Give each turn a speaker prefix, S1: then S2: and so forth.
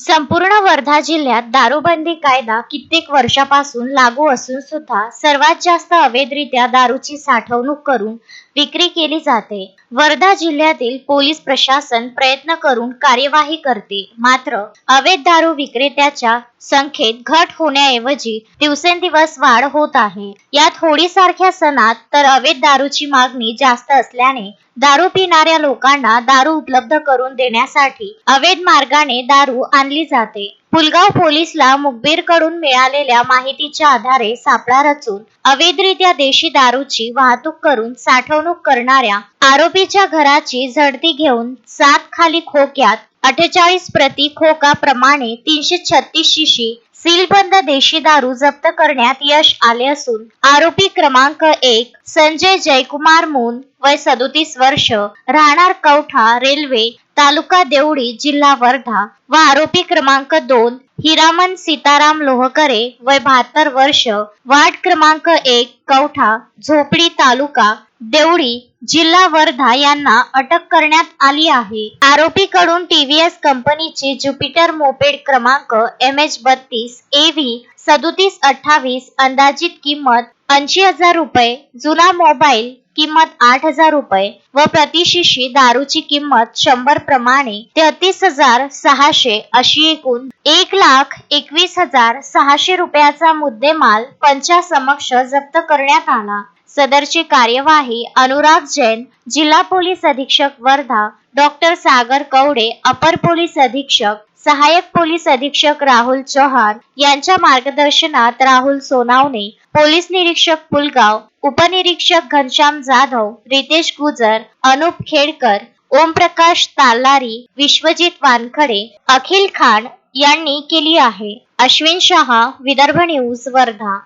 S1: संपूर्ण वर्धा जिल्ह्यात दारूबंदी कायदा कित्येक वर्षापासून लागू असून सुद्धा सर्वात जास्त अवैधरित्या दारूची साठवणूक करून विक्री केली जाते। वर्धा जिल्ह्यातील पोलीस प्रशासन प्रयत्न करून कार्यवाही करते, मात्र अवैध दारू विक्रेत्याच्या संख्येत घट होण्याऐवजी दिवसेंदिवस वाढ होत आहे। यात होळीसारख्या सणात तर अवैध दारूची मागणी जास्त असल्याने दारू पिणाऱ्या लोकांना दारू उपलब्ध करून देण्यासाठी अवैध मार्गाने दारू आणली जाते। पुलगाव पोलीसला मुखबिरकडून मिळालेल्या माहितीच्या आधारे सापळा रचून अवैधरित्या देशी दारूची वाहतूक करून साठवणूक करणाऱ्या आरोपीच्या घराची झडती घेऊन 7 खाली खोक्यात 48 प्रति खोका प्रमाणे 336 शिशी सीलबंद देशी दारू जप्त करण्यात यश आले असून आरोपी क्रमांक 1 संजय जयकुमार मून वय 37 वर्ष राहणार कवठा रेल्वे तालुका देवळी जिल्हा वर्धा व आरोपी क्रमांक 2 हिरामन सीताराम लोहकरे वय 72 वर्ष वार्ड क्रमांक 1 कवठा झोपडी तालुका देवळी जिल्हा वर्धा यांना अटक करण्यात आली आहे। आरोपीकडून टीव्हीएस कंपनीची ज्युपिटर मोपेड क्रमांक MH32 AV 3728 अंदाजित किंमत 80,000 रुपये, जुना मोबाईल किंमत 8,000 रुपये व प्रतिशिशी दारूची किंमत 100 प्रमाणे 33,600 अशी एकूण 1,21,600 रुपयाचा मुद्देमाल पंचासमक्ष जप्त करण्यात आला। सदरची कार्यवाही अनुराग जैन, जिल्हा पोलीस अधीक्षक वर्धा, डॉक्टर सागर कवडे, अपर पोलीस अधीक्षक, सहायक पोलीस अधीक्षक राहुल चौहान यांच्या मार्गदर्शनात राहुल सोनावणे, पोलीस निरीक्षक पुलगाव, उपनिरीक्षक घनश्याम जाधव, रितेश गुजर, अनुप खेडकर, ओमप्रकाश तालारी, विश्वजित वानखडे, अखिल खान यांनी केली आहे। अश्विन शहा, विदर्भ न्यूज वर्धा।